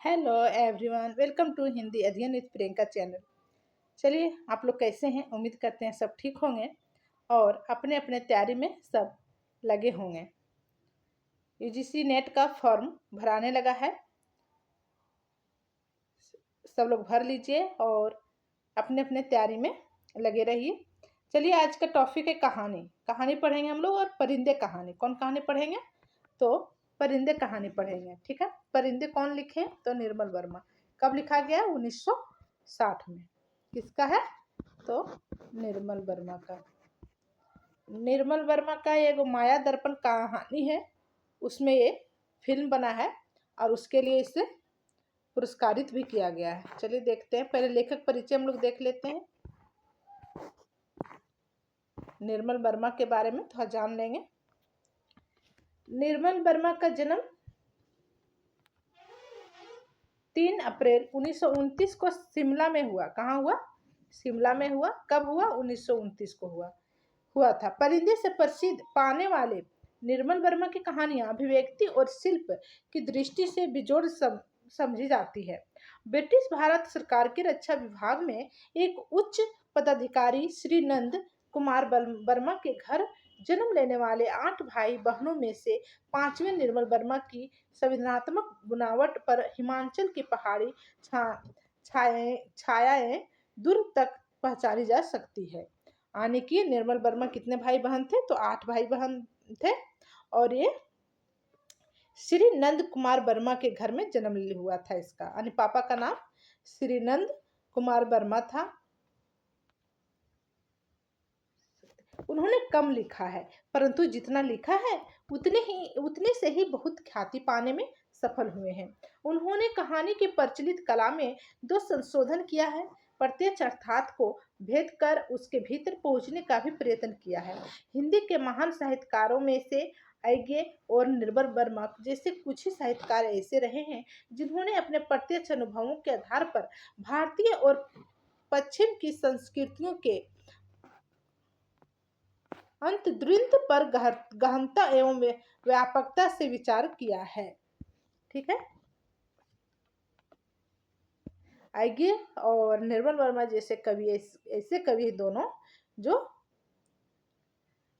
Hello everyone, welcome to Hindi अध्ययन with Priyanka channel. चलिए, आप लोग कैसे हैं? उम्मीद करते हैं सब ठीक होंगे और अपने अपने तैयारी में सब लगे होंगे। यूजीसी नेट का फॉर्म भराने लगा है, सब लोग भर लीजिए और अपने अपने तैयारी में लगे रहिए। चलिए, आज का टॉपिक है कहानी। कहानी पढ़ेंगे हम लोग और परिंदे कहानी। कौन कहानी पढ़ेंगे? तो परिंदे कहानी पढ़ेंगे। ठीक है। परिंदे कौन लिखे? तो निर्मल वर्मा। कब लिखा गया? 1960 में। किसका है? तो निर्मल वर्मा का। निर्मल वर्मा का एक माया दर्पण कहानी है, उसमें ये फिल्म बना है और उसके लिए इसे पुरस्कारित भी किया गया है। चलिए देखते हैं, पहले लेखक परिचय हम लोग देख लेते हैं। निर्मल वर्मा के बारे में थोड़ा जान लेंगे। निर्मल वर्मा का जन्म 3 अप्रैल 1929 को शिमला में हुआ। कहाँ हुआ? शिमला में हुआ। कब हुआ? 1929 को हुआ था। परिंदे से प्रसिद्ध पाने वाले निर्मल वर्मा की कहानियां अभिव्यक्ति और शिल्प की दृष्टि से बेजोड़ समझी जाती है। ब्रिटिश भारत सरकार के रक्षा विभाग में एक उच्च पदाधिकारी श्री नंद कुमार वर्मा के घर जन्म लेने वाले 8 भाई बहनों में से 5वें निर्मल वर्मा की संवेदनात्मक बनावट पर हिमाचल की पहाड़ी छायाएं दूर तक पहचानी जा सकती है। यानी कि निर्मल वर्मा कितने भाई बहन थे? तो 8 भाई बहन थे और ये श्री नंद कुमार वर्मा के घर में जन्म हुआ था इसका। यानी पापा का नाम श्री नंद कुमार वर्मा था। उन्होंने कम लिखा है, परंतु जितना लिखा है उतने से ही बहुत ख्याति पाने में सफल हुए हैं। उन्होंने कहानी की प्रचलित कला में 2 संशोधन किया है। प्रत्यक्ष अर्थात को भेद कर उसके भीतर पहुंचने का भी प्रयत्न किया है। हिंदी के महान साहित्यकारों में से अय्ये और निर्मल वर्मा जैसे कुछ ही साहित्यकार ऐसे रहे हैं जिन्होंने अपने प्रत्यक्ष अनुभवों के आधार पर भारतीय और पश्चिम की संस्कृतियों के अंतर्द्वंद पर गहनता एवं व्यापकता से विचार किया है। ठीक है। अय्ये और निर्मल वर्मा जैसे कवि ऐसे कवि दोनों जो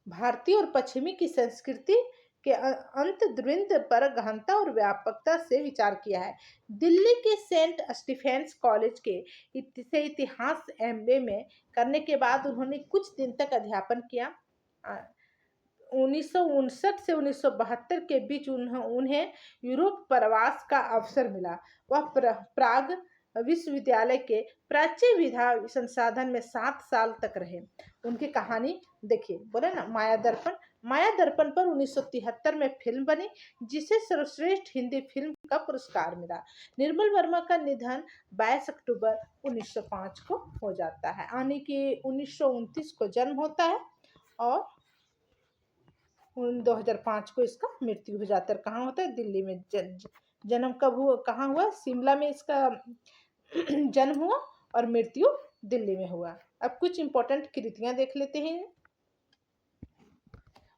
भारतीय और पश्चिमी की संस्कृति के अंतर्द्वंद पर गहनता और व्यापकता से विचार किया है। दिल्ली के सेंट स्टीफेंस कॉलेज के से इतिहास एमए में करने के बाद उन्होंने कुछ दिन तक अध्यापन किया। 1959 से 1972 के बीच उन्हें यूरोप प्रवास का अवसर मिला। वह प्राग विश्वविद्यालय के प्राच्य विधा संसाधन में 7 साल तक रहे। उनकी कहानी देखिए, बोले ना माया दर्पण। माया दर्पण पर 1973 में फिल्म बनी जिसे सर्वश्रेष्ठ हिंदी फिल्म का पुरस्कार मिला। निर्मल वर्मा का निधन 22 अक्टूबर 1905 को हो जाता है। यानी कि 1929 को जन्म होता है और 2005 को इसका मृत्यु हो जाता है। कहाँ होता है? दिल्ली में। जन्म कब हुआ? कहाँ हुआ? शिमला में इसका जन्म हुआ और मृत्यु दिल्ली में हुआ। अब कुछ इंपॉर्टेंट कृतियां देख लेते हैं।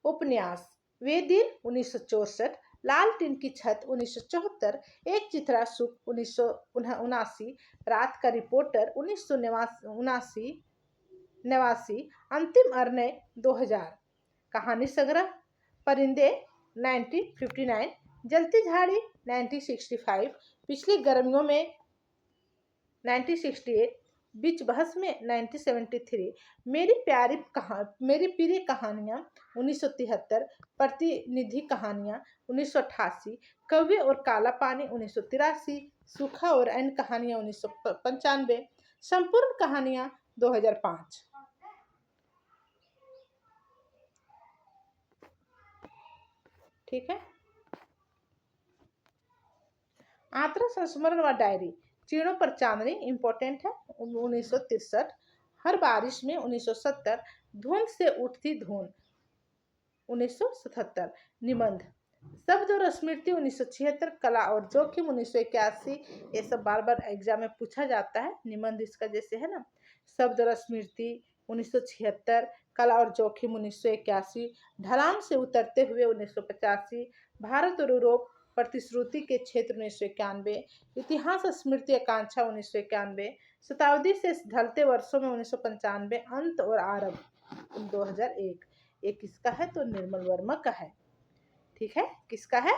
उपन्यास वे दिन 1964, लाल टीन की छत 1974, एक चित्रा सुख 1979, रात का रिपोर्टर 1979, अंतिम अरण्य 2000, कहानी संग्रह परिंदे 1959, जलती झाड़ी 1965, पिछली गर्मियों में 1968, बीच बहस में 1973, मेरी प्रिय कहानियां 1973, प्रतिनिधि कहानियां 1988, कव्य और काला पानी 1983, सूखा और अन्य कहानियां 1995, संपूर्ण कहानियां 2005। ठीक है। आत्रा संस्मरण व डायरी चीणों पर चांदनी इंपॉर्टेंट है 1963, हर बारिश में 1970, धुंध से उठती धुन 1977, निबंध शब्द और स्मृति 1976, कला और जोखिम 1981। ये सब बार बार एग्जाम में पूछा जाता है। निबंध इसका जैसे है ना, शब्द और स्मृति 1976, कला और जोखिम 1981, ढलान से उतरते हुए 1985, भारत और यूरोप प्रतिश्रुति के क्षेत्र 1991, इतिहास स्मृति आकांक्षा 1991, शताब्दी से ढलते वर्षों में 1995, अंत और आरंभ 2001। ये किसका है? तो निर्मल वर्मा का है। ठीक है, किसका है?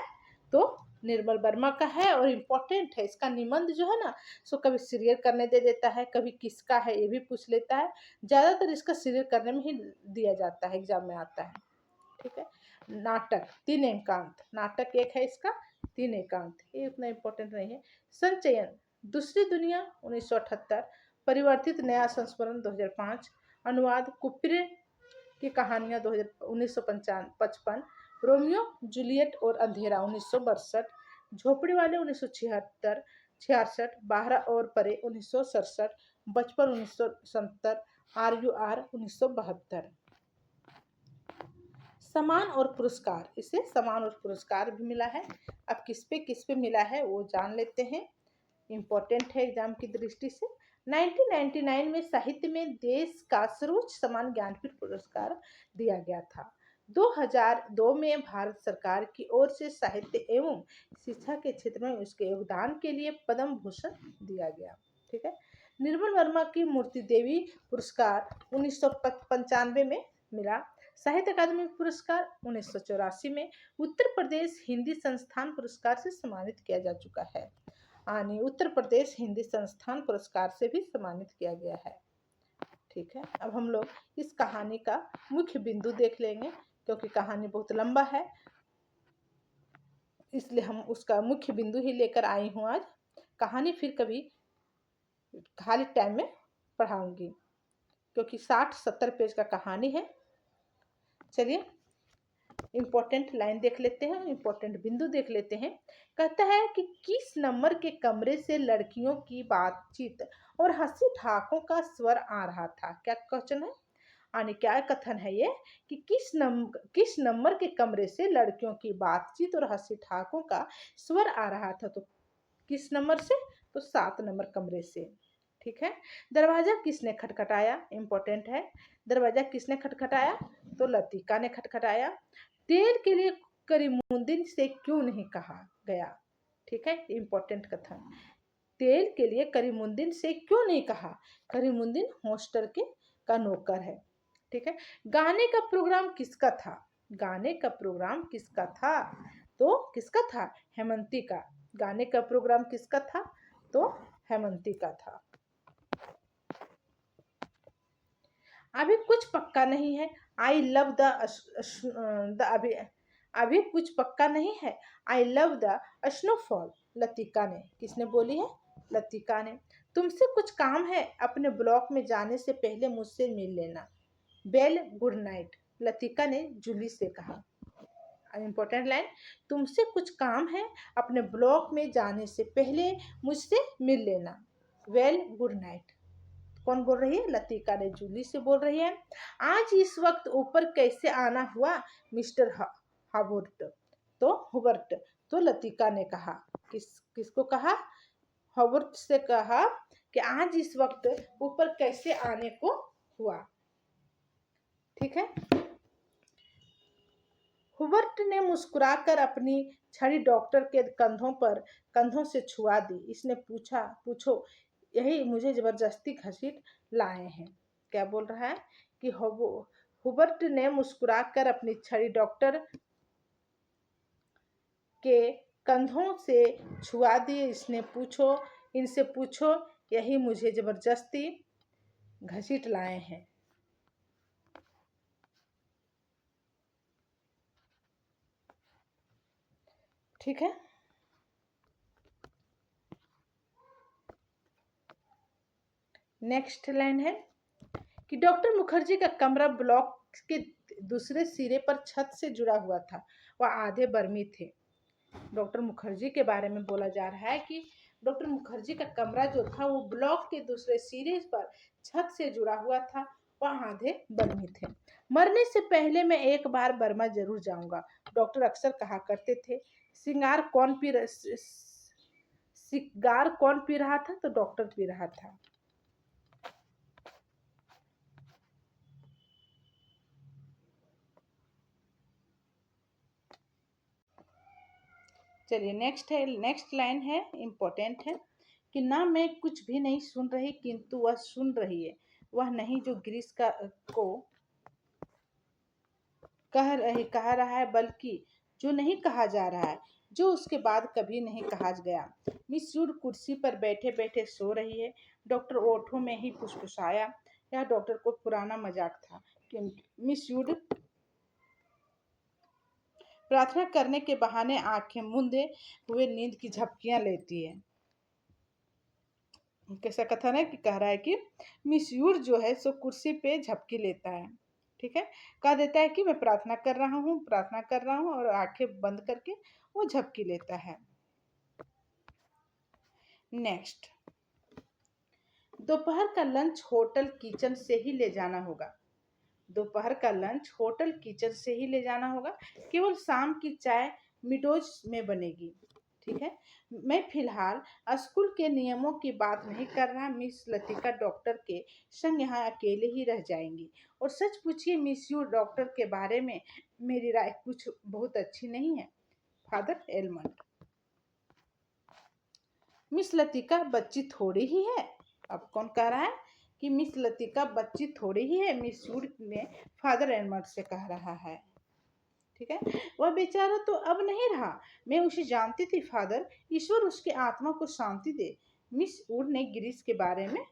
तो निर्मल वर्मा का है और इम्पोर्टेंट है। इसका निबंध जो है ना, सो कभी सीरियल करने दे देता है, कभी किसका है ये भी पूछ लेता है। ज्यादातर इसका सीरियल करने में ही दिया जाता है, एग्जाम में आता है। ठीक है, नाटक 3 एकांत, नाटक एक है इसका, 3 एकांत, ये उतना इम्पोर्टेंट नहीं है। संचयन दूसरी दुनिया 1978, परिवर्तित नया संस्मरण 2005, अनुवाद कुप्रे की कहानियां 1955, रोमियो जूलियट और अंधेरा 1962, झोपड़ी वाले 1976, 66, बाहर और परे 1967, बचपन 1970, RUR 1972। सम्मान और पुरस्कार, इसे सम्मान और पुरस्कार भी मिला है। अब किस पे मिला है वो जान लेते हैं, इम्पोर्टेंट है एग्जाम की दृष्टि से। 1999 में साहित्य में देश का सर्वोच्च सम्मान ज्ञानपीठ पुरस्कार दिया गया था। 2002 में भारत सरकार की ओर से साहित्य एवं शिक्षा के क्षेत्र में उसके योगदान के लिए पद्म भूषण दिया गया। ठीक है, निर्मल वर्मा की मूर्ति देवी पुरस्कार 1995 में मिला। साहित्य अकादमी पुरस्कार 1984 में। उत्तर प्रदेश हिंदी संस्थान पुरस्कार से सम्मानित किया जा चुका है, यानी उत्तर प्रदेश हिंदी संस्थान पुरस्कार से भी सम्मानित किया गया है। ठीक है, अब हम लोग इस कहानी का मुख्य बिंदु देख लेंगे, क्योंकि कहानी बहुत लंबा है, इसलिए हम उसका मुख्य बिंदु ही लेकर आई हूँ आज। कहानी फिर कभी खाली टाइम में पढ़ाऊंगी, क्योंकि 60-70 पेज का कहानी है। चलिए इम्पोर्टेंट लाइन देख लेते हैं, इम्पोर्टेंट बिंदु देख लेते हैं। कहता है कि किस नंबर के कमरे से लड़कियों की बातचीत और हंसी ठहाकों का स्वर आ रहा था। क्या क्वेश्चन है, यानी क्या कथन है ये कि किस नंबर के कमरे से लड़कियों की बातचीत और हंसी ठहाकों का स्वर आ रहा था। तो किस नंबर से? तो 7 नंबर कमरे से। ठीक है, दरवाजा किसने खटखटाया? इम्पोर्टेंट है, दरवाजा किसने खटखटाया? तो लतिका ने खटखटाया। तेल के लिए करीमुद्दीन से क्यों नहीं कहा गया? ठीक है, इम्पोर्टेंट कथन, तेल के लिए करीमुद्दीन से क्यों नहीं कहा? करीमुद्दीन हॉस्टल के का नौकर है। ठीक है, गाने का प्रोग्राम किसका था? गाने का प्रोग्राम किसका था? तो किसका था? हेमंती का। गाने का प्रोग्राम किसका था? तो हेमंती का था। अभी कुछ पक्का नहीं है, आई लव द अभी कुछ पक्का नहीं है, I love the snowfall. Latika ने, किसने बोली है? लतिका ने। तुमसे कुछ काम है, अपने ब्लॉक में जाने से पहले मुझसे मिल लेना। बेल गुड नाइट, लतिका ने जूली से कहा। इंपॉर्टेंट लाइन, तुमसे कुछ काम है, अपने ब्लॉक में जाने से पहले मुझसे मिल लेना। Well good night. कौन बोल रही है? लतिका ने जूली से बोल रही है। आज इस वक्त ऊपर कैसे आना हुआ मिस्टर हावर्ट? तो हुबर्ट। तो लतिका ने कहा, किसको कहा? हावर्ट से कहा कि आज इस वक्त ऊपर कैसे आने को हुआ। ठीक है, हुबर्ट ने मुस्कुराकर अपनी छड़ी डॉक्टर के कंधों से छुआ दी। इसने पूछो यही मुझे जबरदस्ती घसीट लाए हैं। क्या बोल रहा है कि हुबर्ट ने मुस्कुराकर अपनी छड़ी डॉक्टर के कंधों से छुआ दी। इनसे पूछो यही मुझे जबरदस्ती घसीट लाए हैं। ठीक है, नेक्स्ट लाइन है कि डॉक्टर मुखर्जी का कमरा ब्लॉक के दूसरे सिरे पर छत से जुड़ा हुआ था। वह आधे बर्मी थे। डॉक्टर मुखर्जी के बारे में बोला जा रहा है कि डॉक्टर मुखर्जी का कमरा जो था वो ब्लॉक के दूसरे सिरे पर छत से जुड़ा हुआ था। वह आधे बर्मी थे। मरने से पहले मैं एक बार बर्मा जरूर जाऊंगा, डॉक्टर अक्सर कहा करते थे। सिगार कौन पी रहा था? तो डॉक्टर पी रहा था। चलिए नेक्स्ट लाइन है, इम्पोर्टेंट है कि ना मैं कुछ भी नहीं सुन रही किंतु वह सुन रही है। वह नहीं जो गिरीश का को कह रहा है, बल्कि जो नहीं कहा जा रहा है, जो उसके बाद कभी नहीं कहा गया। मिस यूड कुर्सी पर बैठे बैठे सो रही है। डॉक्टर ओठों में ही फुसफुसाया। यह डॉक्टर को पुराना मजाक था कि मिस यूड प्रार्थना करने के बहाने आंखें मूंदे हुए नींद की झपकियां लेती है। कैसा कथन है कि कह रहा है कि मिस यूर जो है सो कुर्सी पे झपकी लेता है। ठीक है, कह देता है कि मैं प्रार्थना कर रहा हूँ और आंखें बंद करके वो झपकी लेता है। नेक्स्ट, दोपहर का लंच होटल किचन से ही ले जाना होगा। दोपहर का लंच होटल किचन से ही ले जाना होगा। केवल शाम की चाय मिडोज में बनेगी। ठीक है, मैं फिलहाल स्कूल के नियमों की बात नहीं कर रहा। मिस लतिका डॉक्टर के संग यहाँ अकेले ही रह जाएंगी। और सच पूछिए मिस यू, डॉक्टर के बारे में मेरी राय कुछ बहुत अच्छी नहीं है। फादर एलमंड, मिस लतिका बच्ची थोड़ी ही है। अब कौन कह रहा है कि मिस लतिका बच्ची थोड़ी ही है? मिस यूड ने फादर एडमंड से कह रहा है। ठीक है, वह बेचारा तो अब नहीं रहा। मैं उसे जानती थी फादर, ईश्वर उसके आत्मा को शांति दे। मिस वुड ने गिरीश के बारे में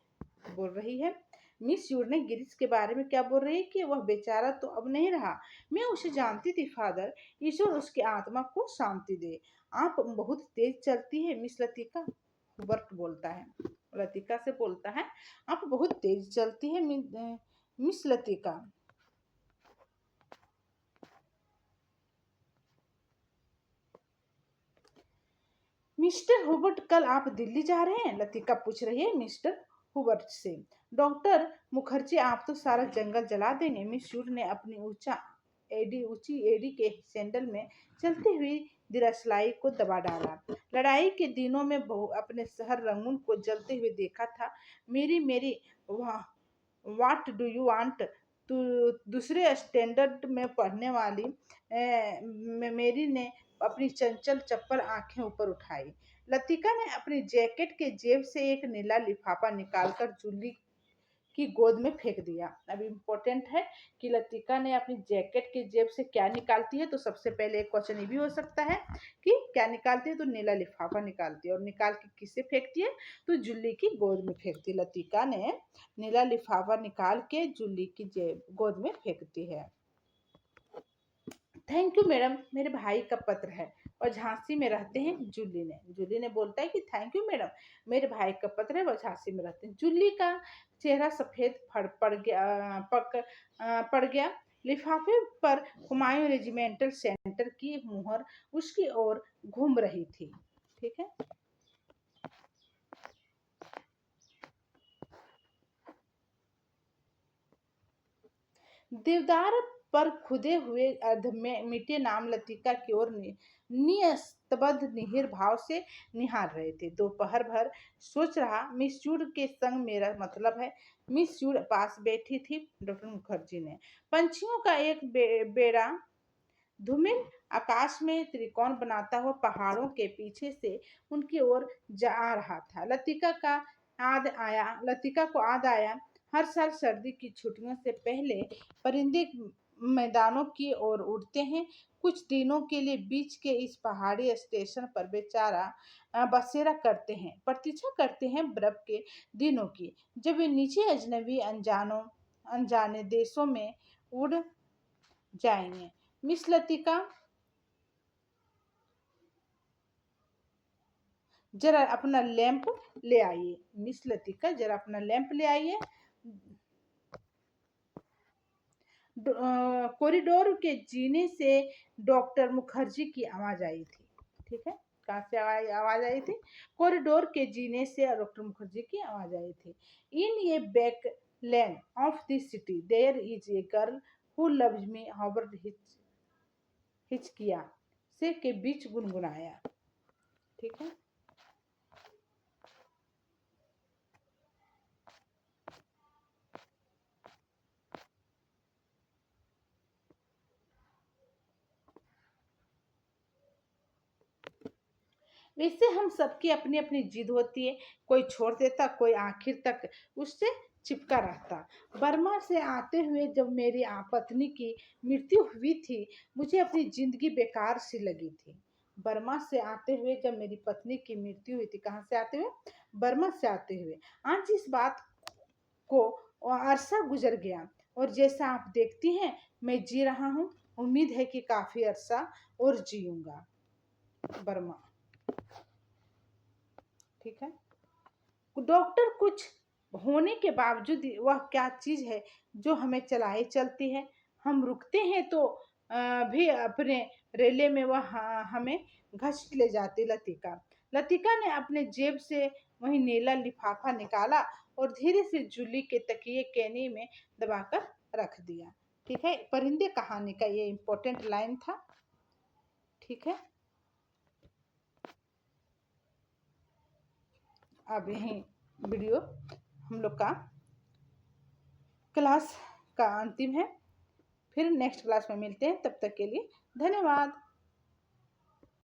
बोल रही है। मिस यूड ने गिरीश के बारे में क्या बोल रही है कि वह बेचारा तो अब नहीं रहा। मैं उसे जानती थी फादर, ईश्वर उसकी आत्मा को शांति दे। आप बहुत तेज चलती है मिस लतिका, हुबर्ट बोलता है। लतिका से बोलता है, आप बहुत तेज चलती है मिस लतिका। मिस्टर हुबर्ट, कल आप दिल्ली जा रहे हैं? लतिका पूछ रही है मिस्टर हुबर्ट से। डॉक्टर मुखर्जी, आप तो सारा जंगल जला देंगे। मिस यूर ने अपनी ऊंची एड़ी के सैंडल में चलती हुई दिरसलाई को दबा डाला। लड़ाई के दिनों में बहु अपने शहर रंगून को जलते हुए देखा था। मेरी मेरी वाट डू यू वांट? तो दूसरे स्टैंडर्ड में पढ़ने वाली मेरी ने अपनी चंचल चप्पल आंखें ऊपर उठाई। लतिका ने अपनी जैकेट के जेब से एक नीला लिफाफा निकालकर जूली की गोद में फेंक दिया। अब इम्पोर्टेंट है कि लतिका ने अपनी जैकेट के जेब से क्या निकालती है। तो सबसे पहले एक क्वेश्चन ये भी हो सकता है कि क्या निकालती है? तो नीला लिफाफा निकालती है। और निकाल के किसे फेंकती है? तो जूली की गोद में फेंकती है। लतिका ने नीला लिफाफा निकाल के जूली की गोद में फेंकती है। थैंक यू मैडम, मेरे भाई का पत्र है और झांसी में रहते हैं। जूली ने बोलता है कि थैंक यू मैडम, मेरे भाई का पत्र है, वह झांसी में रहते हैं। जूली का चेहरा सफेद पड़ गया। लिफाफे पर हुमायूं रेजिमेंटल सेंटर की मुहर उसकी ओर घूम रही थी। ठीक है, देवदार पर खुदे हुए अर्ध में मिटे नाम लतिका की ओर निस्तब्ध निहिर भाव से निहार रहे थे। दोपहर भर सोच रहा, मिस यूड के संग मेरा मतलब है। मिस यूड पास बैठी थी। डॉक्टर मुखर्जी ने पंछियों का एक बेड़ा धूमिल आकाश में त्रिकोण बनाता हुआ पहाड़ों के पीछे से उनकी ओर जा रहा था। लतिका को याद आया, हर साल सर्दी की छुट्टियों से पहले परिंदे मैदानों की ओर उड़ते हैं। कुछ दिनों के लिए बीच के इस पहाड़ी स्टेशन पर बेचारा बसेरा करते हैं, प्रतीक्षा करते हैं बर्फ के दिनों की, जब वे नीचे अजनबी अनजाने देशों में उड़ जाएंगे। मिस लतिका, जरा अपना लैंप ले आइए। मिस लतिका, जरा अपना लैंप ले आइए। कॉरिडोर के जीने से डॉक्टर मुखर्जी की आवाज आई थी। ठीक है, कहाँ से आवाज आई थी? कॉरिडोर के जीने से डॉक्टर मुखर्जी की आवाज आई थी। In a back lane of the city there is a girl who loves me, हॉवर्ड हिचकिया से के बीच गुनगुनाया। ठीक है, इससे हम सबकी अपनी अपनी जिद होती है, कोई छोड़ देता, कोई आखिर तक उससे चिपका रहता। बर्मा से आते हुए जब मेरी पत्नी की मृत्यु हुई थी, मुझे अपनी जिंदगी बेकार सी लगी थी। बर्मा से आते हुए जब मेरी पत्नी की मृत्यु हुई थी, कहाँ से आते हुए? बर्मा से आते हुए। आज इस बात को अरसा गुजर गया और जैसा आप देखती हैं मैं जी रहा हूँ। उम्मीद है कि काफी अरसा और जीऊंगा। बर्मा। ठीक है। डॉक्टर कुछ होने के बावजूद वह क्या चीज है जो हमें चलाए चलती है। हम रुकते हैं तो भी अपने रेले में वह हमें घसीट ले जाती। लतिका लतिका ने अपने जेब से वही नीला लिफाफा निकाला और धीरे से जूली के तकिए केनी में दबाकर रख दिया। ठीक है, परिंदे कहानी का ये इम्पोर्टेंट लाइन था। ठीक है, अब यही वीडियो हम लोग का क्लास का अंतिम है। फिर नेक्स्ट क्लास में मिलते हैं, तब तक के लिए धन्यवाद।